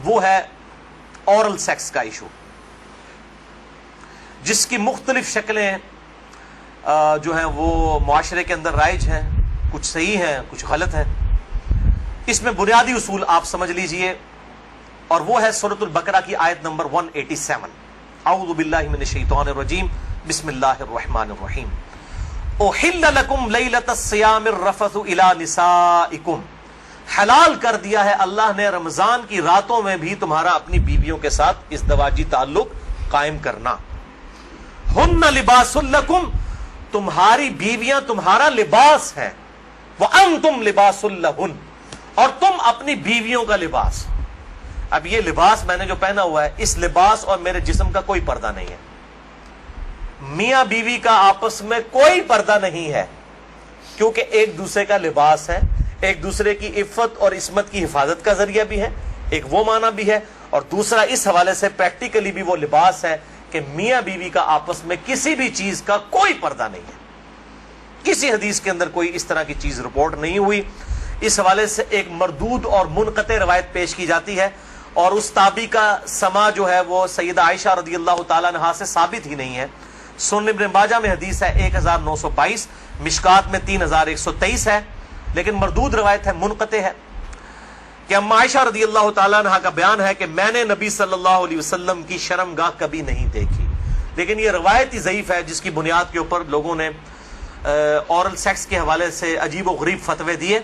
وہ ہے oral sex کا ایشو، جس کی مختلف شکلیں جو ہیں وہ معاشرے کے اندر رائج ہیں، کچھ صحیح ہیں کچھ غلط ہیں۔ اس میں بنیادی اصول آپ سمجھ لیجئے، اور وہ ہے سورۃ البقرہ کی آیت نمبر 187، اعوذ باللہ من الشیطان الرجیم، بسم اللہ الرحمن الرحیم، احل لکم لیلۃ الصیام الرفث الی نسائکم، حلال کر دیا ہے اللہ نے رمضان کی راتوں میں بھی تمہارا اپنی بیویوں کے ساتھ ازدواجی تعلق قائم کرنا۔ ہن لباس لکم، تمہاری بیویاں تمہارا لباس ہیں، وانتم لباس لہن، اور تم اپنی بیویوں کا لباس۔ اب یہ لباس میں نے جو پہنا ہوا ہے، اس لباس اور میرے جسم کا کوئی پردہ نہیں ہے، میاں بیوی کا آپس میں کوئی پردہ نہیں ہے، کیونکہ ایک دوسرے کا لباس ہے، ایک دوسرے کی عفت اور عصمت کی حفاظت کا ذریعہ بھی ہے، ایک وہ معنی بھی ہے، اور دوسرا اس حوالے سے پریکٹیکلی بھی وہ لباس ہے کہ میاں بیوی کا آپس میں کسی بھی چیز کا کوئی پردہ نہیں ہے۔ کسی حدیث کے اندر کوئی اس طرح کی چیز رپورٹ نہیں ہوئی۔ اس حوالے سے ایک مردود اور منقطع روایت پیش کی جاتی ہے، اور اس تابعی کا سما جو ہے وہ سیدہ عائشہ رضی اللہ تعالیٰ عنہا سے ثابت ہی نہیں ہے۔ سنن ابن ماجہ میں حدیث ہے 1922، مشکات میں 3123 ہے، لیکن مردود روایت ہے، منقطع ہے، کہ اما عائشہ رضی اللہ تعالیٰ عنہا کا بیان ہے کہ میں نے نبی صلی اللہ علیہ وسلم کی شرمگاہ کبھی نہیں دیکھی۔ لیکن یہ روایت ہی ضعیف ہے، جس کی بنیاد کے اوپر لوگوں نے اورل سیکس کے حوالے سے عجیب و غریب فتوے دیے،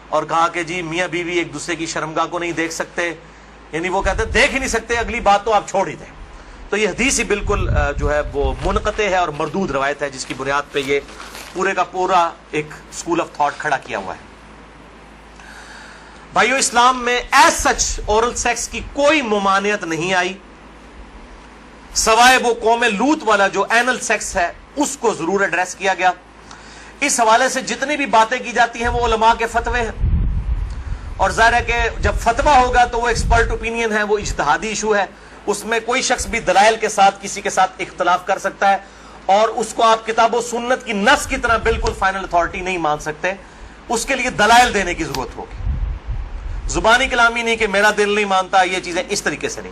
اور کہا کہ جی میاں بیوی ایک دوسرے کی شرمگاہ کو نہیں دیکھ سکتے، یعنی وہ کہتے ہیں دیکھ ہی نہیں سکتے، اگلی بات تو آپ چھوڑ ہی دیں۔ تو یہ حدیث ہی بالکل جو ہے وہ منقطع ہے اور مردود روایت ہے، جس کی بنیاد پہ یہ پورے کا پورا ایک اسکول آف تھاٹ کھڑا کیا ہوا ہے۔ بھائیو، اسلام میں ایز سچ اورل سیکس کی کوئی ممانعت نہیں آئی، سوائے وہ قوم لوط والا جو اینل سیکس ہے اس کو ضرور ایڈریس کیا گیا۔ اس حوالے سے جتنی بھی باتیں کی جاتی ہیں وہ علماء کے فتوے ہیں، اور ظاہر ہے کہ جب فتویٰ ہوگا تو وہ ایکسپرٹ اوپینین ہے، وہ اجتہادی ایشو ہے، اس میں کوئی شخص بھی دلائل کے ساتھ کسی کے ساتھ اختلاف کر سکتا ہے، اور اس کو آپ کتاب و سنت کی نص کی طرح بالکل فائنل اتھارٹی نہیں مان سکتے، اس کے لیے دلائل دینے کی ضرورت ہوگی، زبانی کلامی نہیں کہ میرا دل نہیں مانتا، یہ چیزیں اس طریقے سے نہیں۔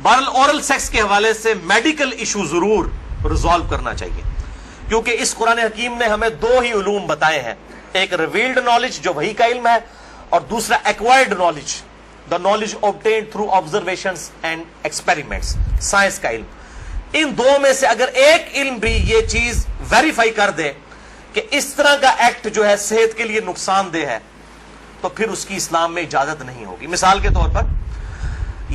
بہرحال اورل سیکس کے حوالے سے میڈیکل ایشو ضرور ریزالو کرنا چاہیے، کیونکہ اس قرآن حکیم نے ہمیں دو ہی علوم بتائے ہیں، ایک ریویلڈ نالج جو وحی کا علم ہے، اور دوسرا acquired knowledge, the knowledge obtained through observations and experiments، science کا علم۔ ان دو میں سے اگر ایک علم بھی یہ چیز ویریفائی کر دے کہ اس طرح کا ایکٹ جو ہے صحت کے لیے نقصان دہ ہے، تو پھر اس کی اسلام میں اجازت نہیں ہوگی۔ مثال کے طور پر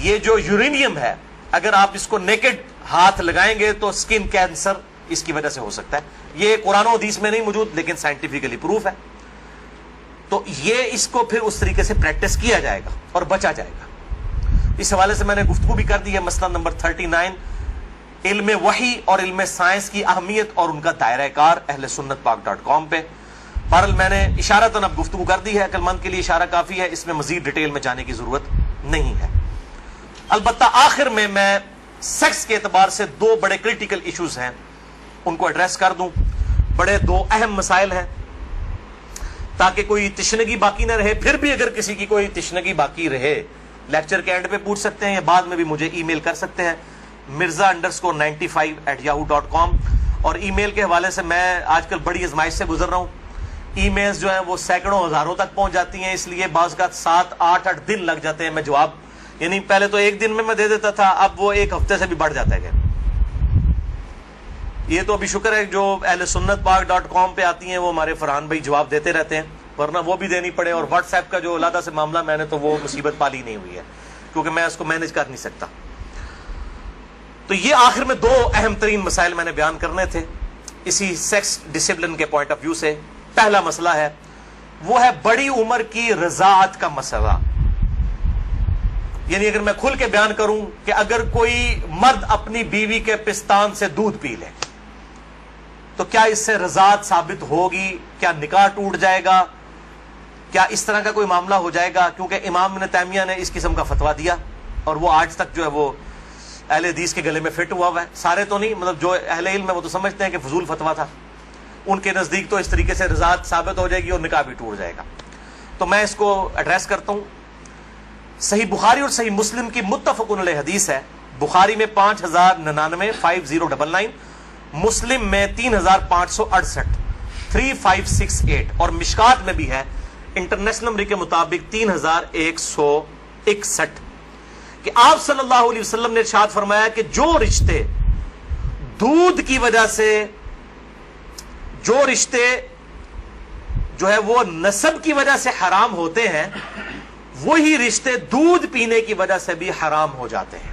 یہ جو یورینیم ہے، اگر آپ اس کو نیکڈ ہاتھ لگائیں گے تو سکن کینسر اس کی وجہ سے ہو سکتا ہے، یہ قرآن و حدیث میں نہیں موجود لیکن سائنٹیفکلی پروف ہے، تو یہ اس کو پھر اس طریقے سے پریکٹس کیا جائے گا اور بچا جائے گا۔ اس حوالے سے میں نے گفتگو بھی کر دی ہے، مسئلہ نمبر 39، علم وحی اور علم سائنس کی اہمیت اور ان کا دائرہ کار، اہل سنت پاک.com پہ۔ بہرحال میں نے اشارتاً اب گفتگو کر دی ہے، عقل مند کے لیے اشارہ کافی ہے، اس میں مزید ڈیٹیل میں جانے کی ضرورت نہیں ہے۔ البتہ آخر میں سیکس کے اعتبار سے دو بڑے کریٹیکل ایشوز ہیں، ان کو ایڈریس کر دوں۔ بڑے دو اہم مسائل ہیں، تاکہ کوئی تشنگی باقی نہ رہے۔ پھر بھی اگر کسی کی کوئی تشنگی باقی رہے، لیکچر کے اینڈ پہ پوچھ سکتے ہیں، یا بعد میں بھی مجھے ای میل کر سکتے ہیں، mirza_95@yahoo.com۔ اور ای میل کے حوالے سے میں آج کل بڑی آزمائش سے گزر رہا ہوں، ای میلز جو ہیں وہ سینکڑوں ہزاروں تک پہنچ جاتی ہیں، اس لیے بعض کا 7-8 دن لگ جاتے ہیں میں جواب، یعنی پہلے تو ایک دن میں دے دیتا تھا، اب وہ ایک ہفتے سے بھی بڑھ جاتا ہے۔ یہ تو ابھی شکر ہے جو اہل سنت پاک.com پہ آتی ہیں وہ ہمارے فرحان بھائی جواب دیتے رہتے ہیں، ورنہ وہ بھی دینی پڑے، اور واٹس ایپ کا جو علیحدہ سے معاملہ میں نے تو وہ مصیبت پالی نہیں ہوئی ہے، کیونکہ میں اس کو مینج کر نہیں سکتا۔ تو یہ آخر میں دو اہم ترین مسائل میں نے بیان کرنے تھے اسی سیکس ڈسپلن کے پوائنٹ آف ویو سے۔ پہلا مسئلہ ہے وہ ہے بڑی عمر کی رضاعت کا مسئلہ، یعنی اگر میں کھل کے بیان کروں کہ اگر کوئی مرد اپنی بیوی کے پستان سے دودھ پی لے تو کیا اس سے رضاعت ثابت ہوگی، کیا نکاح ٹوٹ جائے گا، کیا اس طرح کا کوئی معاملہ ہو جائے گا؟ کیونکہ امام ابن تیمیہ نے اس قسم کا فتویٰ دیا، اور وہ آج تک جو ہے وہ اہل حدیث کے گلے میں فٹ ہوا ہے۔ سارے تو نہیں، مطلب جو اہل علم ہے وہ تو سمجھتے ہیں کہ فضول فتویٰ تھا، ان کے نزدیک تو اس طریقے سے رضاعت ثابت ہو جائے گی اور نکاح بھی ٹوٹ جائے گا۔ تو میں اس کو ایڈریس کرتا ہوں۔ صحیح بخاری اور صحیح مسلم کی متفقن علیہ حدیث ہے. بخاری میں 5099 5099، مسلم میں 3568 3568، اور مشکات میں بھی ہے انٹرنیشنل نمبر کے مطابق 3161، کہ آپ صلی اللہ علیہ وسلم نے ارشاد فرمایا کہ جو رشتے دودھ کی وجہ سے، جو رشتے جو ہے وہ نسب کی وجہ سے حرام ہوتے ہیں، وہی رشتے دودھ پینے کی وجہ سے بھی حرام ہو جاتے ہیں.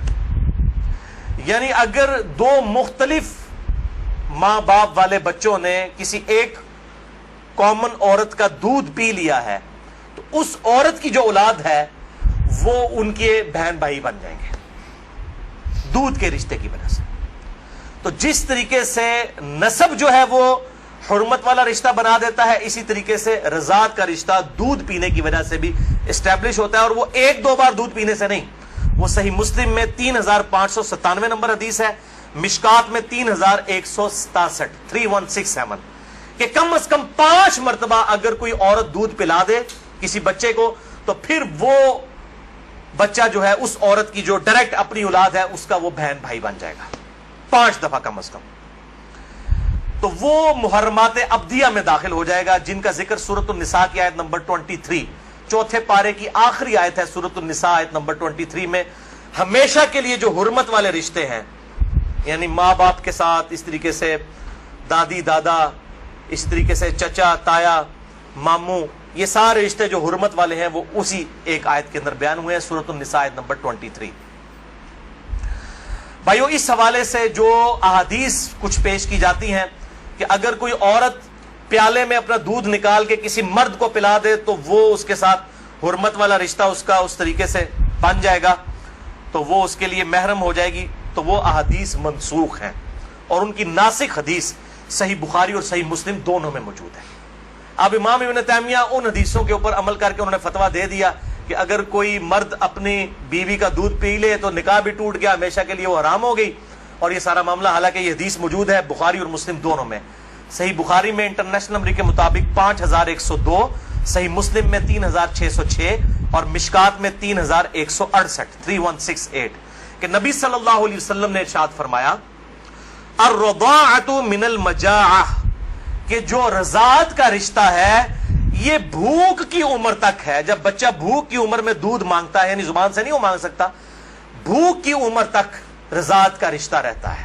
یعنی اگر دو مختلف ماں باپ والے بچوں نے کسی ایک کامن عورت کا دودھ پی لیا ہے تو اس عورت کی جو اولاد ہے وہ ان کے بہن بھائی بن جائیں گے دودھ کے رشتے کی وجہ سے. تو جس طریقے سے نسب جو ہے وہ حرمت والا رشتہ بنا دیتا ہے، اسی طریقے سے رضاعت کا رشتہ دودھ پینے کی وجہ سے بھی اسٹیبلش ہوتا ہے، اور وہ ایک دو بار دودھ پینے سے نہیں. وہ صحیح مسلم میں 3597 نمبر حدیث ہے، مشکات میں 3167 3167، کہ کم از کم 5 مرتبہ اگر کوئی عورت دودھ پلا دے کسی بچے کو تو پھر وہ بچہ جو ہے اس عورت کی جو ڈائریکٹ اپنی اولاد ہے اس کا وہ بہن بھائی بن جائے گا 5 دفعہ کم از کم. تو وہ محرمات ابدیہ میں داخل ہو جائے گا جن کا ذکر سورۃ النساء کی آیت نمبر 23، چوتھے پارے کی آخری آیت ہے سورۃ النساء آیت نمبر 23 میں. ہمیشہ کے لیے جو حرمت والے رشتے ہیں، یعنی ماں باپ کے ساتھ، اس طریقے سے دادی دادا، اس طریقے سے چچا تایا ماموں، یہ سارے رشتے جو حرمت والے ہیں وہ اسی ایک آیت کے اندر بیان ہوئے ہیں سورۃ النساء آیت نمبر 23. بھائیو، اس حوالے سے جو احادیث کچھ پیش کی جاتی ہیں کہ اگر کوئی عورت پیالے میں اپنا دودھ نکال کے کسی مرد کو پلا دے تو وہ اس کے ساتھ حرمت والا رشتہ اس کا اس طریقے سے بن جائے گا، تو وہ اس کے لیے محرم ہو جائے گی. تو وہ احادیث منسوخ ہیں اور ان کی ناسخ حدیث صحیح بخاری اور صحیح مسلم دونوں میں موجود ہے. اب امام ابن تیمیہ ان حدیثوں کے اوپر عمل کر کے انہوں نے فتویٰ دے دیا کہ اگر کوئی مرد اپنی بیوی کا دودھ پی لے تو نکاح بھی ٹوٹ گیا، ہمیشہ کے لیے وہ حرام ہو گئی. اور یہ سارا معاملہ، حالانکہ یہ حدیث موجود ہے بخاری اور مسلم دونوں میں. صحیح بخاری میں انٹرنیشنل نمبر کے مطابق 5102، صحیح مسلم میں 3606، اور مشکات میں 3168 3168، کہ نبی صلی اللہ علیہ وسلم نے ارشاد فرمایا الرضاعۃ من المجاعہ، کہ جو رضاعت کا رشتہ ہے یہ بھوک کی عمر تک ہے. جب بچہ بھوک کی عمر میں دودھ مانگتا ہے، یعنی زبان سے نہیں وہ مانگ سکتا، بھوک کی عمر تک رضاعت کا رشتہ رہتا ہے.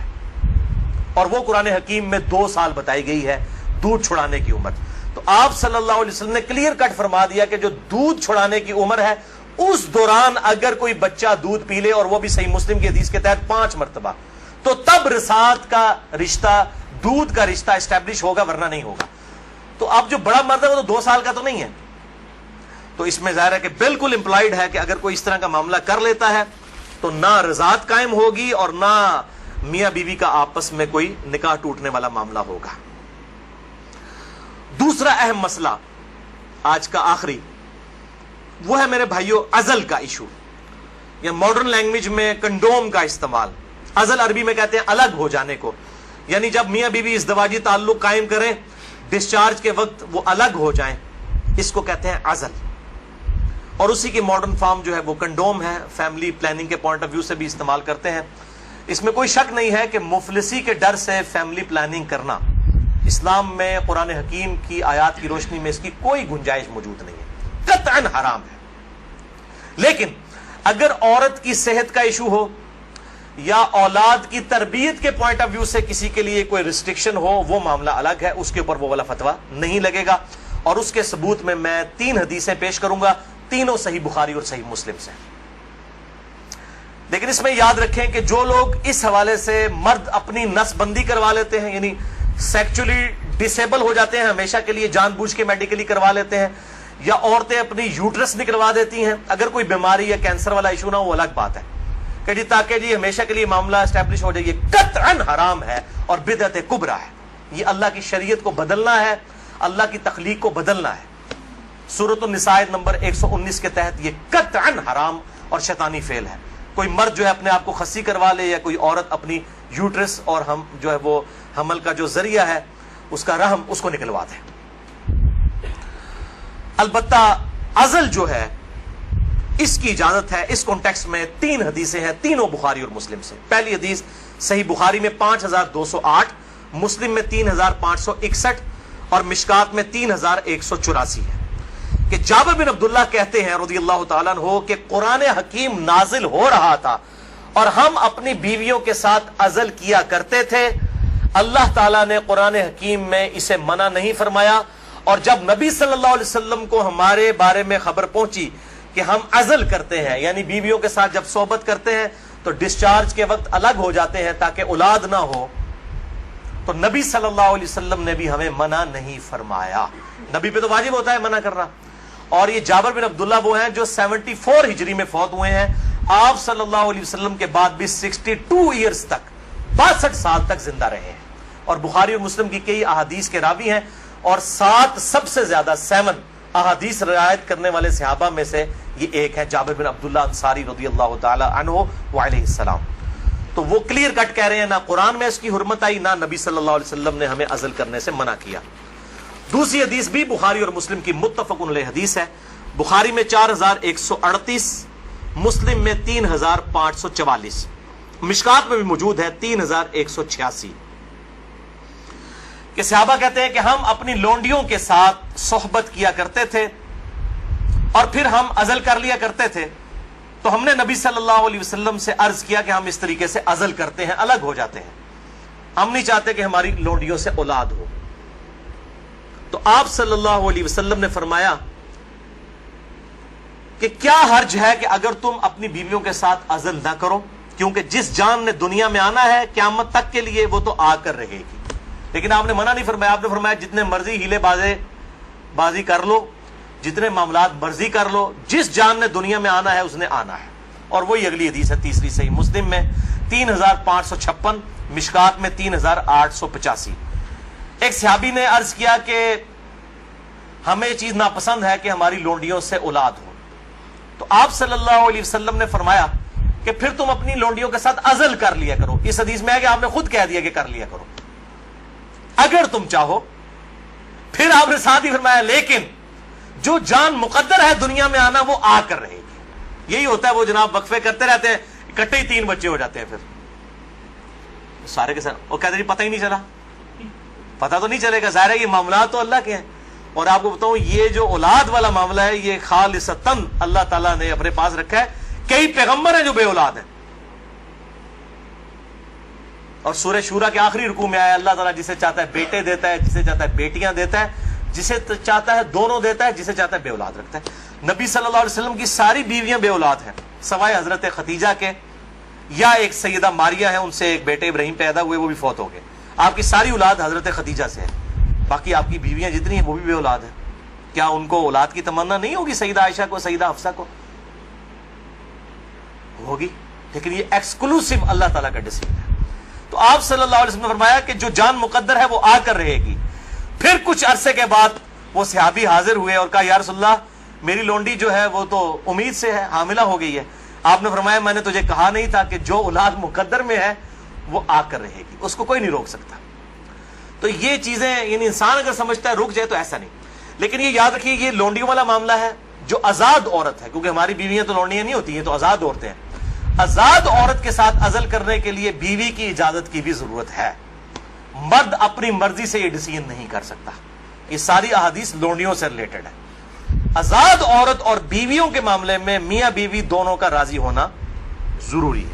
اور وہ قرآن حکیم میں 2 سال بتائی گئی ہے دودھ چھڑانے کی عمر. تو آپ صلی اللہ علیہ وسلم نے کلیئر کٹ فرما دیا کہ جو دودھ چھڑانے کی عمر ہے اس دوران اگر کوئی بچہ دودھ پی لے، اور وہ بھی صحیح مسلم کی حدیث کے تحت 5 مرتبہ، تو تب رضاعت کا رشتہ، دودھ کا رشتہ اسٹیبلش ہوگا، ورنہ نہیں ہوگا. تو اب جو بڑا مرد ہے وہ تو 2 سال کا تو نہیں ہے. تو اس میں ظاہر ہے کہ بالکل امپلائڈ ہے کہ اگر کوئی اس طرح کا معاملہ کر لیتا ہے تو نہ رضاعت قائم ہوگی اور نہ میاں بیوی کا آپس میں کوئی نکاح ٹوٹنے والا معاملہ ہوگا. دوسرا اہم مسئلہ آج کا آخری وہ ہے میرے بھائیوں عزل کا ایشو، یا ماڈرن لینگویج میں کنڈوم کا استعمال. عزل عربی میں کہتے ہیں الگ ہو جانے کو، یعنی جب میاں بیوی ازدواجی تعلق قائم کریں، ڈسچارج کے وقت وہ الگ ہو جائیں، اس کو کہتے ہیں عزل. اور اسی کی ماڈرن فارم جو ہے وہ کنڈوم ہے. فیملی پلاننگ کے پوائنٹ آف ویو سے بھی استعمال کرتے ہیں. اس میں کوئی شک نہیں ہے کہ مفلسی کے ڈر سے فیملی پلاننگ کرنا اسلام میں قرآن حکیم کی آیات کی روشنی میں اس کی کوئی گنجائش موجود نہیں ہے، قطعاً حرام ہے. لیکن اگر عورت کی صحت کا ایشو ہو یا اولاد کی تربیت کے پوائنٹ آف ویو سے کسی کے لیے کوئی ریسٹرکشن ہو، وہ معاملہ الگ ہے، اس کے اوپر وہ والا فتویٰ نہیں لگے گا. اور اس کے ثبوت میں 3 حدیثیں پیش کروں گا، تینوں صحیح بخاری اور صحیح مسلم سے. لیکن اس میں یاد رکھیں کہ جو لوگ اس حوالے سے مرد اپنی نس بندی کروا لیتے ہیں، یعنی سیکچولی ڈسیبل ہو جاتے ہیں ہمیشہ کے لیے، جان بوجھ کے میڈیکلی کروا لیتے ہیں، یا عورتیں اپنی یوٹرس نکلوا دیتی ہیں، اگر کوئی بیماری یا کینسر والا ایشو نہ ہو وہ الگ بات ہے کہ جی تاکہ جی ہمیشہ کے لیے معاملہ اسٹیبلش ہو جائے، یہ قطعاً حرام ہے اور بدعت کبریٰ ہے. یہ اللہ کی شریعت کو بدلنا ہے، اللہ کی تخلیق کو بدلنا ہے. سورۃ النساء نمبر 119 کے تحت یہ قطعاً حرام اور شیطانی فعل ہے. کوئی مرد جو ہے اپنے آپ کو خصی کروا لے، یا کوئی عورت اپنی یوٹرس اور ہم جو ہے وہ حمل کا جو ذریعہ ہے اس کا رحم اس کو نکلوا دے. البتہ عزل جو ہے اس کی اجازت ہے. اس کانٹیکسٹ میں 3 حدیثیں ہیں, تینوں بخاری اور مسلم سے. پہلی حدیث صحیح بخاری میں 5208, مسلم میں 3561 اور مشکات میں 3184 ہے کہ جابر بن عبداللہ کہتے ہیں رضی اللہ تعالیٰ عنہ کہ قرآن حکیم نازل ہو رہا تھا اور ہم اپنی بیویوں کے ساتھ عزل کیا کرتے تھے. اللہ تعالیٰ نے قرآن حکیم میں اسے منع نہیں فرمایا, اور جب نبی صلی اللہ علیہ وسلم کو ہمارے بارے میں خبر پہنچی کہ ہم عزل کرتے ہیں, یعنی بیویوں کے ساتھ جب صحبت کرتے ہیں تو ڈسچارج کے وقت الگ ہو جاتے ہیں تاکہ اولاد نہ ہو, تو نبی صلی اللہ علیہ وسلم نے بھی ہمیں منع نہیں فرمایا. نبی پہ تو واجب ہوتا ہے منع کرنا. اور یہ جابر بن عبداللہ وہ ہیں جو 74 ہجری میں فوت ہوئے ہیں. آپ صلی اللہ علیہ وسلم کے بعد بھی 62 ایئرز تک, 62 سال تک زندہ رہے ہیں, اور بخاری اور مسلم کی کئی احادیث کے راوی ہیں, اور 7 سب سے زیادہ 7 احادیث روایت کرنے والے صحابہ میں سے یہ ایک ہے, جابر بن عبداللہ انصاری رضی اللہ تعالی عنہ وعلیہ السلام. تو وہ کلیئر کٹ کہہ رہے ہیں نہ قرآن میں اس کی حرمت آئی, نہ نبی صلی اللہ علیہ وسلم نے ہمیں عزل کرنے سے منع کیا. دوسری حدیث بھی بخاری اور مسلم کی متفق علیہ حدیث ہے. بخاری میں 4138, مسلم میں 3544, مشکات میں بھی موجود ہے 3186 کہ صحابہ کہتے ہیں کہ ہم اپنی لونڈیوں کے ساتھ صحبت کیا کرتے تھے اور پھر ہم عزل کر لیا کرتے تھے. تو ہم نے نبی صلی اللہ علیہ وسلم سے عرض کیا کہ ہم اس طریقے سے عزل کرتے ہیں, الگ ہو جاتے ہیں, ہم نہیں چاہتے کہ ہماری لونڈیوں سے اولاد ہو. تو آپ صلی اللہ علیہ وسلم نے فرمایا کہ کیا حرج ہے کہ اگر تم اپنی بیویوں کے ساتھ عزل نہ کرو, کیونکہ جس جان نے دنیا میں آنا ہے قیامت تک کے لیے وہ تو آ کر رہے گی. لیکن آپ نے منع نہیں فرمایا, آپ نے فرمایا جتنے مرضی ہیلے بازی کر لو, جتنے معاملات مرضی کر لو, جس جان نے دنیا میں آنا ہے اس نے آنا ہے. اور وہی اگلی حدیث ہے تیسری صحیح مسلم میں 3556, مشکات میں 3885. ایک صحابی نے عرض کیا کہ ہمیں یہ چیز ناپسند ہے کہ ہماری لونڈیوں سے اولاد ہو. تو آپ صلی اللہ علیہ وسلم نے فرمایا کہ پھر تم اپنی لونڈیوں کے ساتھ عزل کر لیا کرو. اس حدیث میں ہے کہ آپ نے خود کہہ دیا کہ کر لیا کرو اگر تم چاہو. پھر آپ نے ساتھ ہی فرمایا لیکن جو جان مقدر ہے دنیا میں آنا وہ آ کر رہے گی. یہی ہوتا ہے, وہ جناب وقفے کرتے رہتے ہیں, اکٹھے ہی 3 بچے ہو جاتے ہیں, پھر سارے کے ساتھ وہ کہتے ہیں پتہ ہی نہیں چلا. پتہ تو نہیں چلے گا, ظاہر ہے یہ معاملات تو اللہ کے ہیں. اور آپ کو بتاؤں یہ جو اولاد والا معاملہ ہے یہ خالصتاً اللہ تعالیٰ نے اپنے پاس رکھا ہے. کئی پیغمبر ہیں جو بے اولاد ہیں, اور سورہ شورا کے آخری رکوع میں آیا اللہ تعالیٰ جسے چاہتا ہے بیٹے دیتا ہے, جسے چاہتا ہے بیٹیاں دیتا ہے, جسے چاہتا ہے دونوں دیتا ہے, جسے چاہتا ہے بے اولاد رکھتا ہے. نبی صلی اللہ علیہ وسلم کی ساری بیویاں بے اولاد ہیں سوائے حضرت خدیجہ کے, یا ایک سیدہ ماریہ ہیں, ان سے ایک بیٹے ابراہیم پیدا ہوئے, وہ بھی فوت ہو گئے. آپ کی ساری اولاد حضرت خدیجہ سے ہے, باقی آپ کی بیویاں جتنی ہیں وہ بھی بے اولاد ہیں. کیا ان کو اولاد کی تمنا نہیں ہوگی؟ سیدہ عائشہ کو, سیدہ حفصہ کو ہوگی, لیکن یہ ایکسکلوسیو اللہ تعالیٰ کا ڈیسیجن ہے. تو آپ صلی اللہ علیہ وسلم نے فرمایا کہ جو جان مقدر ہے وہ آ کر رہے گی. پھر کچھ عرصے کے بعد وہ صحابی حاضر ہوئے اور کہا یا رسول اللہ میری لونڈی جو ہے وہ تو امید سے ہے, حاملہ ہو گئی ہے. آپ نے فرمایا میں نے تجھے کہا نہیں تھا کہ جو اولاد مقدر میں ہے وہ آ کر رہے گی, اس کو کوئی نہیں روک سکتا. تو یہ چیزیں یعنی انسان اگر سمجھتا ہے رک جائے تو ایسا نہیں. لیکن یہ یاد رکھیے یہ لونڈیوں والا معاملہ ہے جو آزاد عورت ہے, کیونکہ ہماری بیویاں تو لونڈیاں نہیں ہوتی ہیں, تو آزاد عورتیں ہیں. آزاد عورت کے ساتھ عزل کرنے کے لیے بیوی کی اجازت کی بھی ضرورت ہے. مرد اپنی مرضی سے یہ ڈیسیژن نہیں کر سکتا. یہ ساری احادیث لونڈیوں سے ریلیٹڈ ہے. آزاد عورت اور بیویوں کے معاملے میں میاں بیوی دونوں کا راضی ہونا ضروری ہے.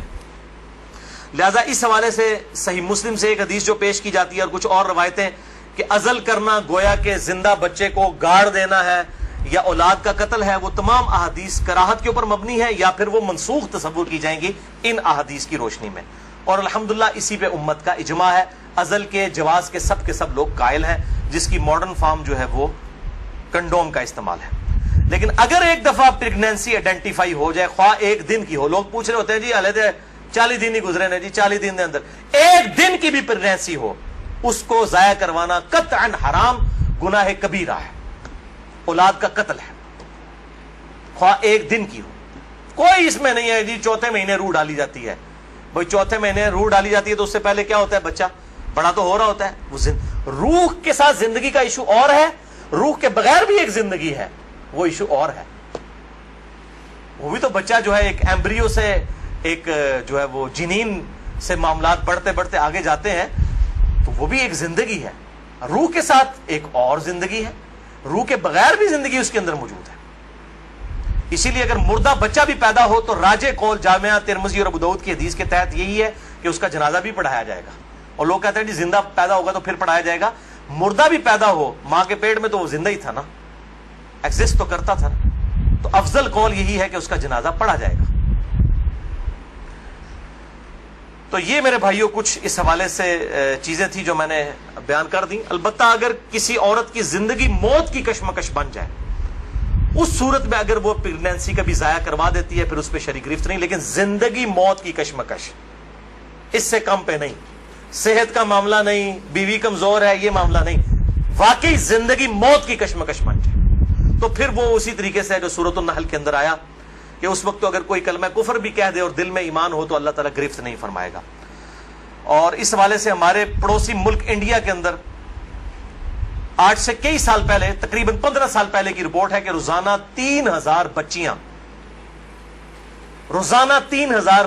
لہذا اس حوالے سے صحیح مسلم سے ایک حدیث جو پیش کی جاتی ہے اور کچھ اور روایتیں کہ عزل کرنا گویا کہ زندہ بچے کو گاڑ دینا ہے یا اولاد کا قتل ہے, وہ تمام احادیث کراہت کے اوپر مبنی ہے یا پھر وہ منسوخ تصور کی جائیں گی ان احادیث کی روشنی میں. اور الحمدللہ اسی پہ امت کا اجماع ہے. عزل کے جواز کے سب لوگ قائل ہیں, جس کی ماڈرن فارم جو ہے وہ کنڈوم کا استعمال ہے. لیکن اگر ایک دفعہ پریگنینسی آئیڈینٹیفائی ہو جائے, خواہ ایک دن کی ہو, لوگ پوچھ رہے ہوتے ہیں جی علیحدہ 40 دن ہی گزرے نے جی, 40 دن کے اندر ایک دن کی بھی پریگنینسی ہو, اس کو ضائع کروانا قطعاً حرام گناہ کبیرہ ہے, اولاد کا قتل ہے, خواہ ایک دن کی ہو. کوئی اس میں نہیں ہے جی چوتھے مہینے روح ڈالی جاتی ہے. بھائی چوتھے مہینے روح ڈالی جاتی ہے تو اس سے پہلے کیا ہوتا ہے, بچہ بڑا تو ہو رہا ہوتا ہے. وہ روح کے ساتھ زندگی کا ایشو اور ہے, روح کے بغیر بھی ایک زندگی ہے, وہ ایشو اور ہے. وہ بھی تو بچہ جو ہے ایک ایمبریو سے ایک جو ہے وہ جنین سے معاملات بڑھتے بڑھتے آگے جاتے ہیں، تو وہ بھی ایک زندگی ہے، روح کے ساتھ ایک اور زندگی ہے، روح کے بغیر بھی زندگی اس کے اندر موجود ہے۔ اسی لیے اگر مردہ بچہ بھی پیدا ہو تو راجح قول جامعہ ترمذی اور ابو داؤد کی حدیث کے تحت یہی ہے کہ اس کا جنازہ بھی پڑھایا جائے گا۔ اور لوگ کہتے ہیں جی زندہ پیدا ہوگا تو پھر پڑھایا جائے گا، مردہ بھی پیدا ہو ماں کے پیٹ میں تو وہ زندہ ہی تھا نا، ایگزسٹ تو کرتا تھا نا، تو افضل قول یہی ہے کہ اس کا جنازہ پڑھا جائے گا۔ تو یہ میرے بھائیوں کچھ اس حوالے سے چیزیں تھی جو میں نے بیان کر دی۔ البتہ اگر کسی عورت کی زندگی موت کی کشمکش بن جائے، اس صورت میں اگر وہ پریگنینسی کا بھی ضائع کروا دیتی ہے پھر اس پہ شرع گرفت نہیں، لیکن زندگی موت کی کشمکش اس سے کم پہ نہیں، صحت کا معاملہ نہیں، بیوی کمزور ہے یہ معاملہ نہیں، واقعی زندگی موت کی کشمکش بن جائے تو پھر وہ اسی طریقے سے جو سورۃ النحل کے اندر آیا کہ اس وقت تو اگر کوئی کلمہ کفر بھی کہہ دے اور دل میں ایمان ہو تو اللہ تعالیٰ گرفت نہیں فرمائے گا۔ اور اس حوالے سے ہمارے پڑوسی ملک انڈیا کے اندر آج سے کئی سال پہلے، تقریباً 15 سال پہلے کی رپورٹ ہے کہ روزانہ 3000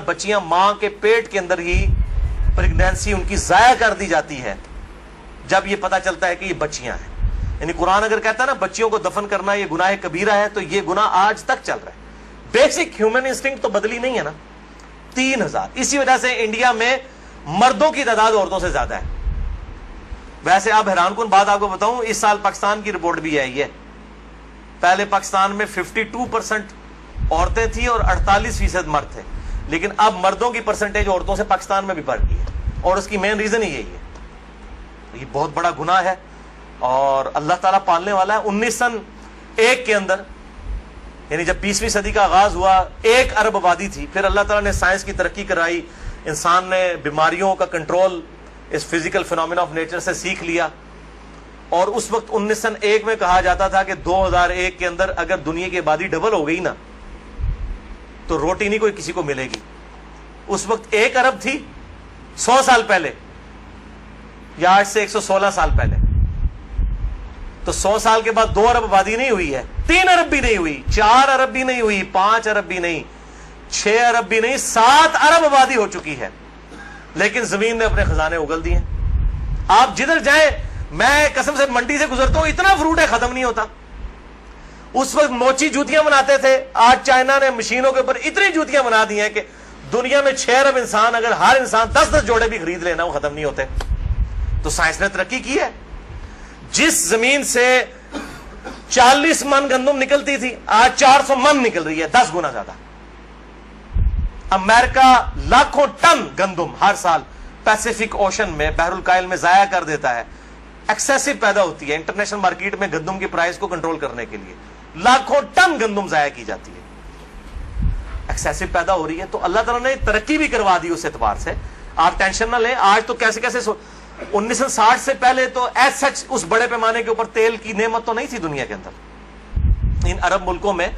بچیاں ماں کے پیٹ کے اندر ہی پریگنینسی ان کی ضائع کر دی جاتی ہے جب یہ پتا چلتا ہے کہ یہ بچیاں ہیں۔ یعنی قرآن اگر کہتا ہے نا بچیوں کو دفن کرنا یہ گناہ کبیرہ ہے، تو یہ گناہ آج تک چل رہا ہے۔ بیسک ہیومن انسٹنکٹ تو بدلی نہیں ہے نا۔ 3000، اسی وجہ سے انڈیا میں مردوں کی تعداد عورتوں سے زیادہ ہے۔ ویسے آپ حیران کن بات آپ کو بتاؤں، اس سال پاکستان کی رپورٹ بھی آئی ہے، پہلے پاکستان میں 52% عورتیں تھیں اور 48% مرد تھے، لیکن اب مردوں کی پرسنٹیج عورتوں سے پاکستان میں بھی بڑھ گئی ہے، اور اس کی مین ریزن ہی یہی ہے۔ یہ بہت بڑا گناہ ہے اور اللہ تعالیٰ پالنے والا ہے۔ 1901 کے اندر، یعنی جب 20ویں صدی کا آغاز ہوا، 1 ارب آبادی تھی، پھر اللہ تعالیٰ نے سائنس کی ترقی کرائی، انسان نے بیماریوں کا کنٹرول اس فزیکل فینومینا آف نیچر سے سیکھ لیا، اور اس وقت 1901 میں کہا جاتا تھا کہ 2001 کے اندر اگر دنیا کی آبادی ڈبل ہو گئی نا تو روٹی نہیں کوئی کسی کو ملے گی۔ اس وقت 1 ارب تھی 100 سال پہلے، یا آج سے 116 سال پہلے، تو 100 سال کے بعد 2 ارب آبادی نہیں ہوئی ہے، 3 ارب بھی نہیں ہوئی، 4 ارب بھی نہیں ہوئی، 5 ارب بھی نہیں، 6 ارب بھی نہیں، 7 ارب آبادی ہو چکی ہے، لیکن زمین نے اپنے خزانے اگل دیے۔ آپ جدھر جائیں، میں قسم سے منڈی سے گزرتا ہوں، اتنا فروٹ ہے ختم نہیں ہوتا۔ اس وقت موچی جوتیاں بناتے تھے، آج چائنا نے مشینوں کے اوپر اتنی جوتیاں بنا دی ہیں کہ دنیا میں 6 ارب انسان، اگر ہر انسان 10-10 جوڑے بھی خرید لینا وہ ختم نہیں ہوتے۔ تو سائنس نے ترقی کی ہے۔ جس زمین سے 40 من گندم نکلتی تھی آج 400 من نکل رہی ہے، 10 گنا زیادہ۔ امریکہ لاکھوں ٹن گندم ہر سال پیسیفک اوشن میں، بحر الکاہل میں ضائع کر دیتا ہے، ایکسیسو پیدا ہوتی ہے۔ انٹرنیشنل مارکیٹ میں گندم کی پرائز کو کنٹرول کرنے کے لیے لاکھوں ٹن گندم ضائع کی جاتی ہے، ایکسیسو پیدا ہو رہی ہے۔ تو اللہ تعالیٰ نے ترقی بھی کروا دی اس اعتبار سے، آپ ٹینشن نہ لیں۔ آج تو کیسے 1960 سے پہلے تو ایز سچ اس بڑے پیمانے کے اوپر تیل کی نعمت تو نہیں تھی دنیا کے اندر۔ ان عرب ملکوں میں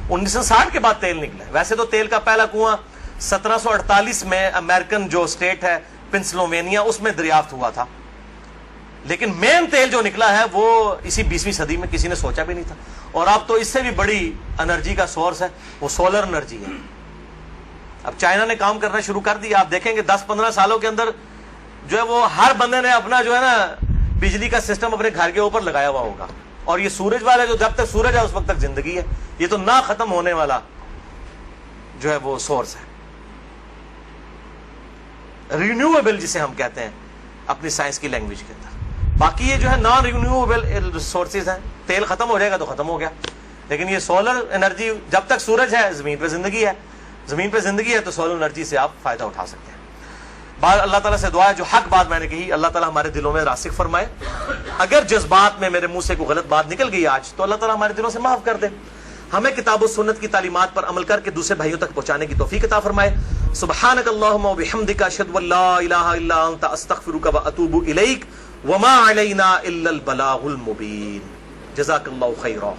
1960 کے بعد تیل نکلا ہے۔ ویسے تو تیل کا پہلا کنواں 1748 میں امریکن جو اسٹیٹ ہے پنسلوینیا، اس میں دریافت ہوا تھا، لیکن مین تیل جو نکلا ہے وہ اسی 20ویں صدی میں، کسی نے سوچا بھی نہیں تھا۔ اور اب تو اس سے بھی بڑی انرجی کا سورس ہے، وہ سولر انرجی ہے۔ اب چائنا نے کام کرنا شروع کر دیا، آپ دیکھیں گے 10-15 سالوں کے اندر جو ہے وہ ہر بندے نے اپنا جو ہے نا بجلی کا سسٹم اپنے گھر کے اوپر لگایا ہوا ہوگا۔ اور یہ سورج والا جو جب تک سورج ہے اس وقت تک زندگی ہے، یہ تو نہ ختم ہونے والا جو ہے وہ سورس ہے، رینیویبل جسے ہم کہتے ہیں اپنی سائنس کی لینگویج کے اندر۔ باقی یہ جو ہے نان رینیویبل ریسورسز ہیں، تیل ختم ہو جائے گا تو ختم ہو گیا، لیکن یہ سولر انرجی جب تک سورج ہے زمین پہ زندگی ہے، زمین پہ زندگی ہے تو سولر انرجی سے آپ فائدہ اٹھا سکتے ہیں۔ بات اللہ تعالیٰ سے دعا ہے جو حق بات میں نے کہی اللہ تعالیٰ ہمارے دلوں میں راسخ فرمائے۔ اگر جذبات میں میرے منہ سے کوئی غلط بات نکل گئی آج تو اللہ تعالیٰ ہمارے دلوں سے معاف کر دے، ہمیں کتاب و سنت کی تعلیمات پر عمل کر کے دوسرے بھائیوں تک پہنچانے کی توفیق عطا فرمائے۔ سبحانک اللہم و بحمدک، اشہد ان لا الہ الا انت، استغفرک و اتوب الیک، وما علینا الا البلاغ المبین۔ جزاک اللہ خیرا۔